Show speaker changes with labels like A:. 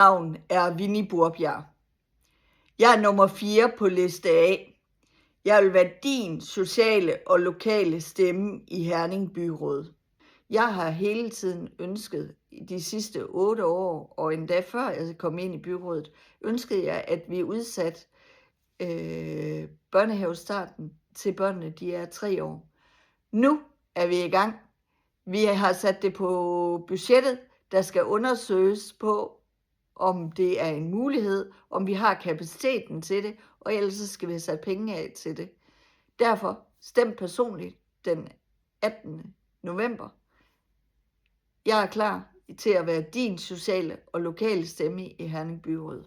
A: Navn er Winnie Burbjerg. Jeg er nummer 4 på liste A. Jeg vil være din sociale og lokale stemme i Herning Byråd. Jeg har hele tiden ønsket i de sidste 8 år, og endda før jeg kom ind i byrådet, ønskede jeg, at vi udsatte børnehavestarten til børnene de er 3 år. Nu er vi i gang. Vi har sat det på budgettet, der skal undersøges på, om det er en mulighed, om vi har kapaciteten til det, og ellers så skal vi have sat penge af til det. Derfor stem personligt den 18. november. Jeg er klar til at være din sociale og lokale stemme i Herning Byråd.